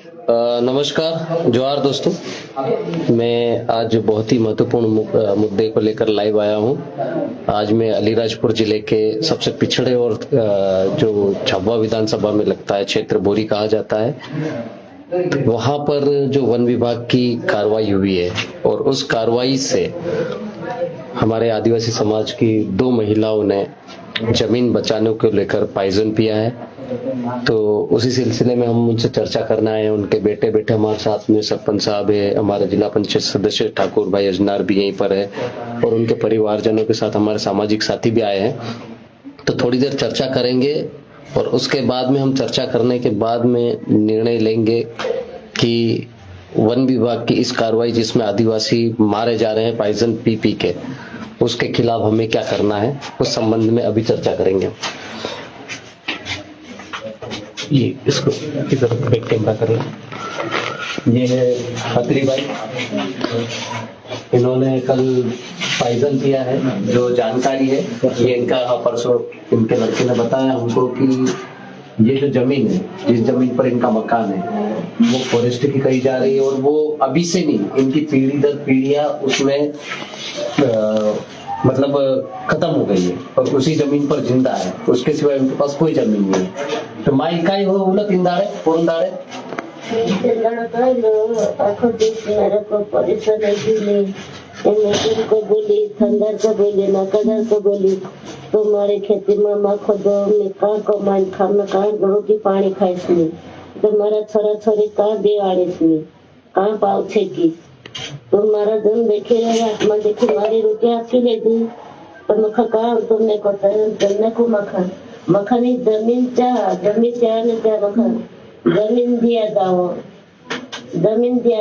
नमस्कार, जोहार दोस्तों। मैं आज बहुत ही महत्वपूर्ण मुद्दे को लेकर लाइव आया हूँ। आज मैं अलीराजपुर जिले के सबसे पिछड़े और जो झाबुआ विधानसभा में लगता है क्षेत्र बोरी कहा जाता है, वहां पर जो वन विभाग की कार्रवाई हुई है और उस कार्रवाई से हमारे आदिवासी समाज की 2 महिलाओं ने जमीन बचाने को लेकर पॉइजन पिया है। तो उसी सिलसिले में हम उनसे चर्चा करना है। उनके बेटे बैठे हमारे साथ में, सरपंच साहब है, हमारे जिला पंचायत सदस्य ठाकुर भाई अजनार भी यहीं पर है और उनके परिवारजनों के साथ हमारे सामाजिक साथी भी आए हैं। तो थोड़ी देर चर्चा करेंगे और उसके बाद में हम चर्चा करने के बाद में निर्णय लेंगे कि वन विभाग की इस कार्रवाई जिसमें आदिवासी मारे जा रहे हैं पॉइजन पी पी के, उसके खिलाफ हमें क्या करना है, उस संबंध में अभी चर्चा करेंगे। ये इसको किधर बैक कैमरा कर लें। ये है खत्री भाई, इन्होंने कल पॉइजन पिया है। जो जानकारी है ये इनका परसों इनके लड़के ने बताया हमको कि ये जो जमीन है, जिस जमीन पर इनका मकान है, वो फॉरेस्ट की कही जा रही है और वो अभी से नहीं, इनकी पीढ़ी दर पीढ़ियां उसमें मतलब खत्म हो गई है और उसी जमीन पर जिंदा है, उसके सिवाय उनके पास कोई जमीन नहीं है। तो माई काय हो बोला तिंदाड़े पोरंदाड़े को बोली, थंदर को बोली, नकदर को बोली, तुम्हारे खेती में माखो दो में का को मान खाना का रोटी पानी खाइस नहीं, तुम्हारा छोरा छोरी का दिवाड़ीस नहीं, कहाँ पाव छे की तुम्हारा धन देखे रहे आत्मा देखे मारी रोटी आपकी ले दी तो मखा कहा तुमने को जन्ने को मखानी जमीन चाह ने चाह मखा जमीन दिया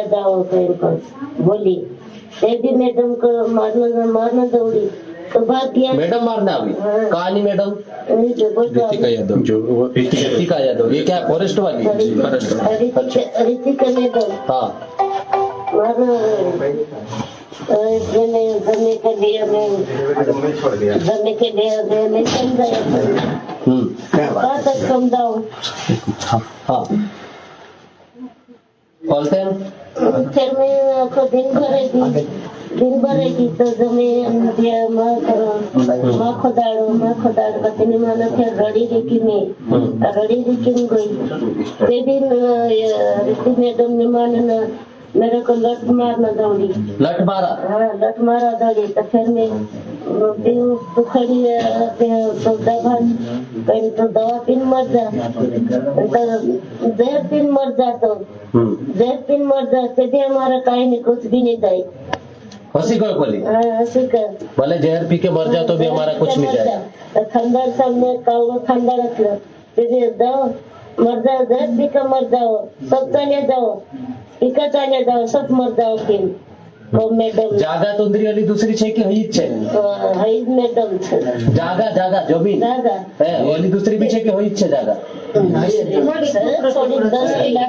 जाओ कर बोली भी मैडम को मारना दौड़ी तो बात किया मैडम मारना अभी कहानी मैडम ऋतिका यादव ये क्या फॉरेस्ट वाली ऋतिका मैडम हाँ जमने के लिए मैं समझाया समझाओ हाँ बोलते हैं फिर मैं दिन भरेगी तो जमीन माँ खोदाड़ो बतने माना फिर रड़ी रिकी में गई ते दिन ऋतु मैडम ने माना मेरे को लट मारा दौड़ी तो फिर मैं खड़ी तो दवा पिन मर जा जहर पिन मर जाते भी हमारा कहीं नहीं कुछ भी नहीं जाए। हसी कर बोली भले जहर पी के मर जाओ तो भी हमारा कुछ नहीं जाए। खंडर सबने खंडर जाओ मर जाओ, जहर पी के मर जाओ, सब चले जाओ, चले जाओ, सब मर जाओ फिर मैडम जागा तुंदरी वाली दूसरी छे कि हईज छे हईज मैडम छे जागा जमीन है वाली दूसरी भी छे कि हईज छे जागा 10 किला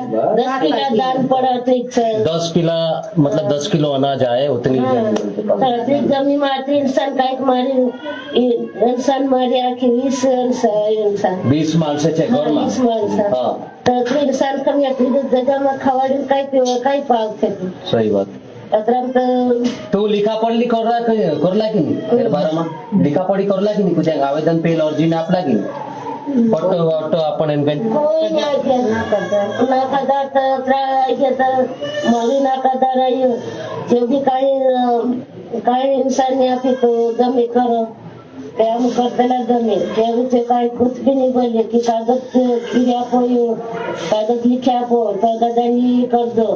दान पड़ा ठीक छे 10 किला मतलब 10 किलो अनाज आए उतनी जमीन मारती इंसान काइक मारी इंसान मारी आखिर 20 माल से छे घर में 20 माल से हां तो इंसान कम या जगह में खवाड़ी काई पीवा काई पाव थे। सही बात। तू लिखा पढ़ी करला कि नहीं तेरे बारे में लिखा पढ़ी करला कि नहीं कुछ आवेदन पे अर्जी ने आपला कि फोटो आपण एन कोई ना करता तो मारी ना करता रही जो भी काई इंसान ने आपी तो जमी करो काम कर देना जमीन क्या काई कुछ भी नहीं बोले कि कागज किया कागज लिखा कागज कर दो।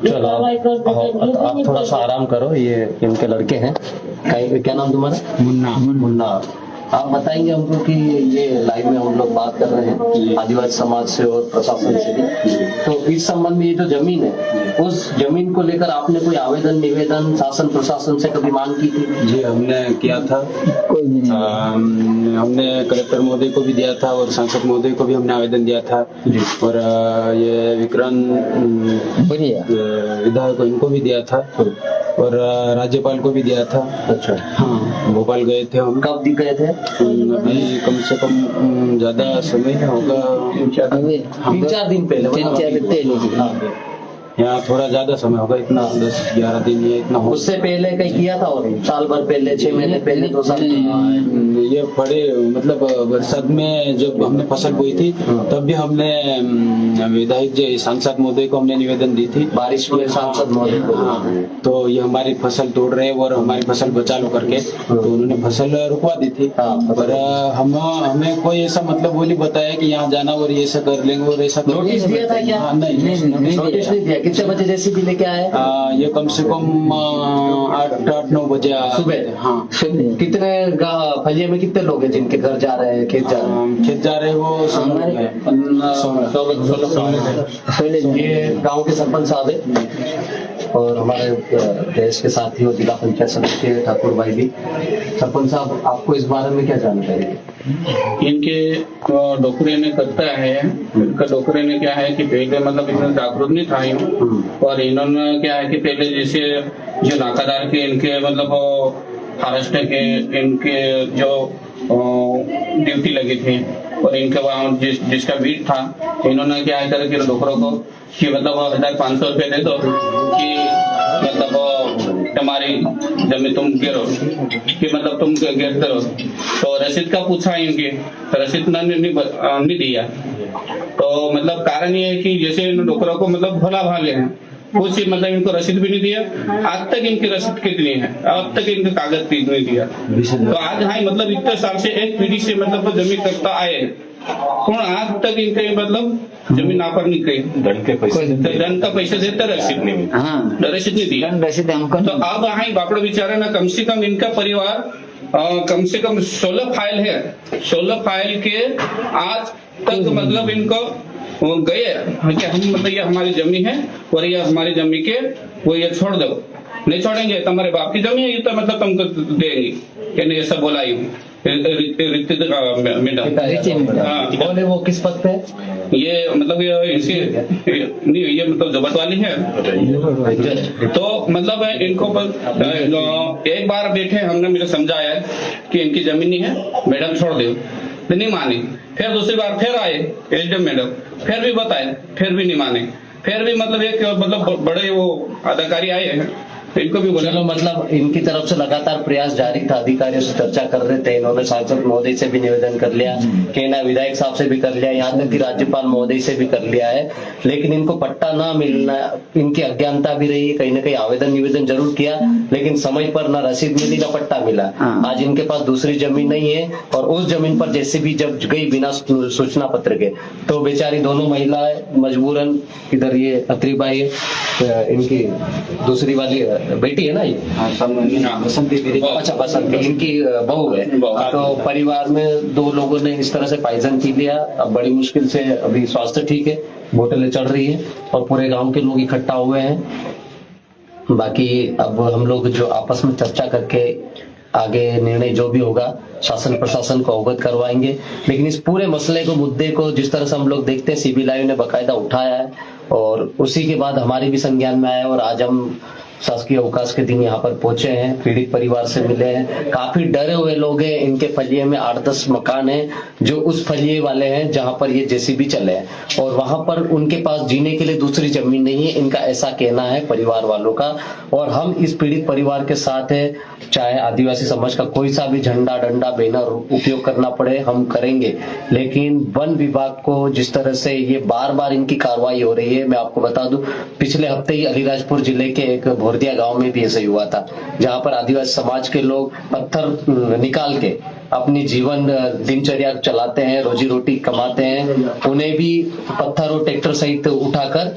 चलो आप थोड़ा सा आराम करो। ये इनके लड़के हैं, क्या नाम तुम्हारा? मुन्ना। आप बताएंगे हमको कि ये लाइव में हम लोग बात कर रहे हैं आदिवासी समाज से और प्रशासन से भी, तो इस संबंध में ये जो जमीन है उस जमीन को लेकर आपने कोई आवेदन निवेदन शासन प्रशासन से कभी मांग की थी? जी हमने किया था, हमने कलेक्टर महोदय को भी दिया था और सांसद महोदय को भी हमने आवेदन दिया था और ये विक्रांत विधायक को इनको भी दिया था। और राज्यपाल को भी दिया था। अच्छा, हाँ, भोपाल गए थे हम। कब दिख गए थे? अभी कम से कम ज्यादा समय नहीं होगा, 3-4 दिन पहले। 3-4 दिन पहले। हाँ। यहाँ थोड़ा ज्यादा समय होगा, इतना 10-11 दिन या इतना हो। उससे पहले कहीं किया था और साल भर पहले, 6 महीने पहले, 2 साल? ये बड़े मतलब बरसात में जब हमने फसल बोई थी तब भी हमने विधायक जी सांसद महोदय को हमने निवेदन दी थी। बारिश में सांसद महोदय को? हाँ, तो ये हमारी फसल तोड़ रहे हैं और हमारी फसल बचा लो करके, तो उन्होंने फसल रुकवा दी थी। पर हमें कोई ऐसा मतलब वो नहीं बताया कि यहाँ जाना और ये ऐसा कर लेंगे और ऐसा नोटिस दिया था क्या? नहीं, नोटिस नहीं दिया। कितने बजे जेसीबी लेके आए? ये कम से कम 8-9 बजे सुबह? हाँ। कितने फलिया में कितने लोग हैं जिनके घर जा रहे हैं, खेत जा रहे हैं? खेत जा रहे हैं वो 16। ये गांव के सरपंच साहब है और हमारे देश के साथी हो जिला पंचायत सदस्य ठाकुर भाई भी। सरपंच साहब, आपको इस बारे में क्या जानकारी है? इनके डोकरे ने करता है, इनका डोकरे ने क्या है कि पहले मतलब इन्होंने जागरूक नहीं था यूं, और इन्होंने क्या है कि पहले जैसे जो नाकादार के इनके मतलब महाराष्ट्र के इनके जो ड्यूटी लगी थी और इनके वहाँ जिसका बीट था, इन्होंने क्या है करे कि डोकरों को कि मतलब 1500 रुपए दे दो कि मतलब तुम्हारी जमीन तुम गिरो कि मतलब तुम गिरते रहो। तो रसीद का पूछा इनकी, तो रसीद नहीं दिया। तो मतलब कारण ये है कि जैसे इन डोकरों को मतलब भोला भाले हैं, कुछ मतलब इनको रसीद भी नहीं दिया। आज तक इनकी रसीद कितनी है, अब तक इनके कागज नहीं दिया। तो आज हाँ मतलब इतने साल से एक पीढ़ी से मतलब जमीन करता आए, कौन आज तक इनके मतलब जमीन नापर नहीं गई। दंड का पैसे देते, रसीद नहीं, हाँ, रसीद नहीं दिया। रसीद हमको। तो अब हाँ बापड़ा बेचारा ना, कम से कम इनका परिवार कम से कम 16 फाइल है, 16 फाइल के आज तक मतलब इनको वो गए कि हम मतलब ये हमारी जमी है और ये हमारी जमी के वो ये छोड़ दो, नहीं छोड़ेंगे तुम्हारे बाप की जमी है ये तो मतलब तुमको देंगे, यानी ऐसा बोला ही मैडम। बोले वो किस पद पे? ये मतलब ये नहीं, ये मतलब जबत वाली है। तो मतलब इनको एक बार बैठे हमने मुझे समझाया कि इनकी जमीन नहीं है मैडम छोड़ दो, तो नहीं मानी। फिर दूसरी बार फिर आए एसडीएम मैडम, फिर भी बताए, फिर भी नहीं माने। फिर भी मतलब एक मतलब बड़े वो अधिकारी आए हैं, इनको भी बोला। चलो मतलब इनकी तरफ से लगातार प्रयास जारी था, अधिकारियों से चर्चा कर रहे थे, इन्होंने सांसद महोदय से भी निवेदन कर लिया, केना विधायक साहब से भी कर लिया, यहाँ तक कि राज्यपाल महोदय से भी कर लिया है, लेकिन इनको पट्टा ना मिलना, इनकी अज्ञानता भी रही। कहीं ना कहीं आवेदन निवेदन जरूर किया, लेकिन समय पर ना रसीद मिली ना पट्टा मिला। आज इनके पास दूसरी जमीन नहीं है और उस जमीन पर जैसे भी जब गई बिना सूचना पत्र के, तो बेचारी दोनों महिलाएं मजबूरन, इधर ये अत्रीबाई है, इनकी दूसरी वाली बेटी है ना, ये बसंती, अच्छा बसंती इनकी बहू है। तो परिवार में 2 लोगों ने इस तरह से पॉइजन पी लिया। अब बड़ी मुश्किल से अभी स्वास्थ्य ठीक है, बोतलें चढ़ रही है और पूरे गांव के लोग इकट्ठा हुए हैं। बाकी अब हम लोग जो आपस में चर्चा करके आगे निर्णय जो भी होगा शासन प्रशासन को अवगत करवाएंगे। लेकिन इस पूरे मसले को, मुद्दे को जिस तरह से हम लोग देखते हैं, सीबी लाइव ने बकायदा उठाया है और उसी के बाद हमारी भी संज्ञान में आया और आज हम शासकीय अवकाश के दिन यहाँ पर पहुंचे हैं, पीड़ित परिवार से मिले हैं। काफी डरे हुए लोग हैं। इनके फलिये में 8-10 मकान हैं जो उस फलिये वाले हैं जहां पर ये जेसीबी चले हैं और वहां पर उनके पास जीने के लिए दूसरी जमीन नहीं है, इनका ऐसा कहना है परिवार वालों का। और हम इस पीड़ित परिवार के साथ है, चाहे आदिवासी समाज का कोई सा भी झंडा डंडा बैनर उपयोग करना पड़े हम करेंगे। लेकिन वन विभाग को जिस तरह से ये बार बार इनकी कार्रवाई हो रही है, मैं आपको बता दूं पिछले हफ्ते ही अलीराजपुर जिले के एक भोरदिया गांव में भी ऐसा ही हुआ था, जहां पर आदिवासी समाज के लोग पत्थर निकाल के अपनी जीवन दिनचर्या चलाते हैं, रोजी रोटी कमाते हैं, उन्हें भी पत्थर और ट्रैक्टर सहित उठाकर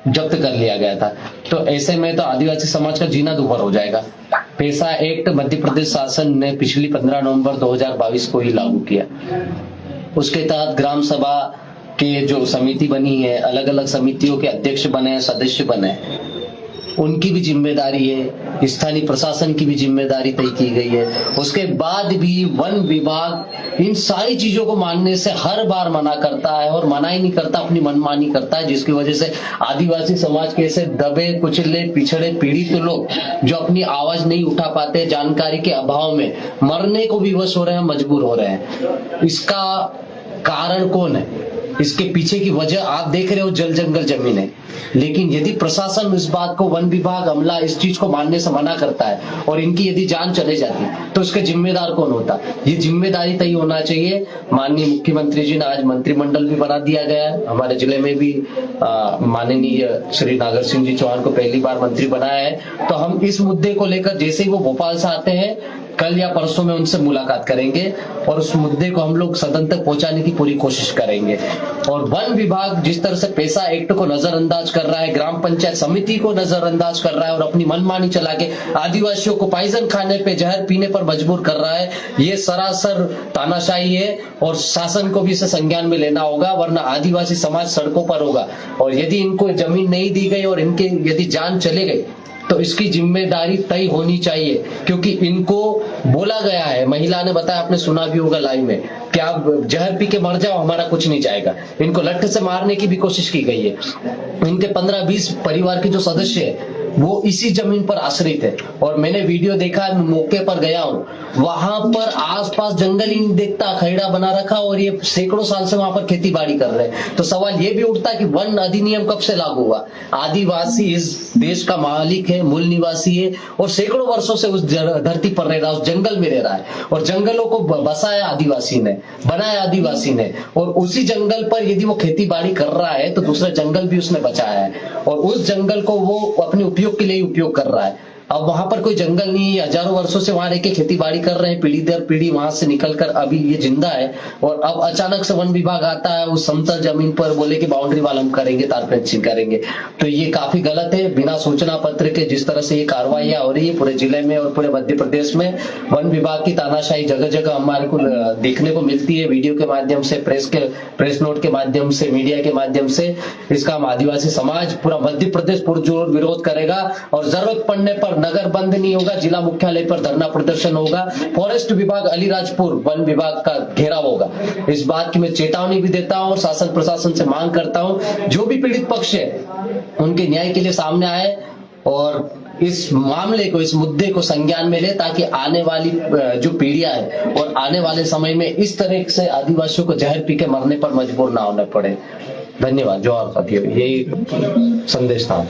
जब्त कर लिया गया था। तो ऐसे में तो आदिवासी समाज का जीना दुभर हो जाएगा। पैसा एक्ट मध्य प्रदेश शासन ने पिछली 15 नवंबर 2022 को ही लागू किया। उसके तहत ग्राम सभा के जो समिति बनी है, अलग अलग समितियों के अध्यक्ष बने, सदस्य बने, उनकी भी जिम्मेदारी है स्थानीय प्रशासन की भी जिम्मेदारी तय की गई है। उसके बाद भी वन विभाग इन सारी चीजों को मानने से हर बार मना करता है, और मना ही नहीं करता, अपनी मनमानी करता है, जिसकी वजह से आदिवासी समाज के ऐसे दबे कुचले पिछड़े पीड़ित लोग जो अपनी आवाज नहीं उठा पाते, जानकारी के अभाव में मरने को विवश हो रहे हैं, मजबूर हो रहे हैं। इसका कारण कौन है? इसके पीछे की वजह आप देख रहे हो, जल जंगल जमीन है। लेकिन यदि प्रशासन इस बात को, वन विभाग, अमला इस चीज को मानने से मना करता है और इनकी यदि जान चले जाती तो इसके जिम्मेदार कौन होता? ये जिम्मेदारी तय होना चाहिए। माननीय मुख्यमंत्री जी ने आज मंत्रिमंडल भी बना दिया गया है। हमारे जिले में भी माननीय श्री नागर सिंह जी चौहान को पहली बार मंत्री बनाया है। तो हम इस मुद्दे को लेकर जैसे ही वो भोपाल से आते हैं, कल या परसों में उनसे मुलाकात करेंगे और उस मुद्दे को हम लोग सदन तक पहुंचाने की पूरी कोशिश करेंगे। और वन विभाग जिस तरह से पैसा एक्ट को नजरअंदाज कर रहा है, ग्राम पंचायत समिति को नजरअंदाज कर रहा है और अपनी मनमानी चला के आदिवासियों को पॉइजन खाने पे, जहर पीने पर मजबूर कर रहा है, ये सरासर तानाशाही है और शासन को भी इसे संज्ञान में लेना होगा, वरना आदिवासी समाज सड़कों पर होगा। और यदि इनको जमीन नहीं दी गई और इनके यदि जान चले गई तो इसकी जिम्मेदारी तय होनी चाहिए, क्योंकि इनको बोला गया है, महिला ने बताया, आपने सुना भी होगा लाइव में, कि आप जहर पी के मर जाओ, हमारा कुछ नहीं जाएगा। इनको लठ से मारने की भी कोशिश की गई है। इनके 15-20 परिवार के जो सदस्य है वो इसी जमीन पर आश्रित है। और मैंने वीडियो देखा, मौके पर गया हूँ, वहां पर आसपास जंगल ही नहीं दिखता, खैड़ा बना रखा और ये सैकड़ों साल से वहां पर खेती बाड़ी कर रहे हैं। तो सवाल ये भी उठता है कि वन अधिनियम कब से लागू हुआ? आदिवासी इस देश का मालिक है, मूल निवासी है और सैकड़ों वर्षों से उस धरती पर रह रहा है, उस जंगल में रह रहा है और जंगलों को बसाया आदिवासी ने, बनाया आदिवासी ने। और उसी जंगल पर यदि वो खेती बाड़ी कर रहा है तो दूसरा जंगल भी उसने बचाया है और उस जंगल को वो अपने उपयोग के लिए उपयोग कर रहा है। अब वहां पर कोई जंगल नहीं है, हजारों वर्षों से वहां रह के खेती बाड़ी कर रहे हैं, पीढ़ी दर पीढ़ी वहां से निकलकर अभी ये जिंदा है। और अब अचानक से वन विभाग आता है उस समतल जमीन पर, बोले कि बाउंड्री वाल हम करेंगे, तार फेंसिंग करेंगे। तो ये काफी गलत है। बिना सूचना पत्र के जिस तरह से ये कार्रवाइयां हो रही है पूरे जिले में और पूरे मध्य प्रदेश में, वन विभाग की तानाशाही जगह जगह हमारे को देखने को मिलती है, वीडियो के माध्यम से, प्रेस नोट के माध्यम से, मीडिया के माध्यम से। इसका हम आदिवासी समाज, पूरा मध्य प्रदेश पुरजोर विरोध करेगा और जरूरत पड़ने पर नगर बंद नहीं होगा, जिला मुख्यालय पर धरना प्रदर्शन होगा, फॉरेस्ट विभाग अलीराजपुर वन विभाग का घेराव होगा। इस बात की मैं चेतावनी भी देता हूं और शासन प्रशासन से मांग करता हूं, जो भी पीड़ित पक्ष है उनके न्याय के लिए सामने आए और इस मामले को, इस मुद्दे को संज्ञान में ले, ताकि आने वाली जो पीढ़ियां है और आने वाले समय में इस तरह से आदिवासियों को जहर पी के मरने पर मजबूर ना होना पड़े। धन्यवाद। जोहार साथियों, यही संदेश था।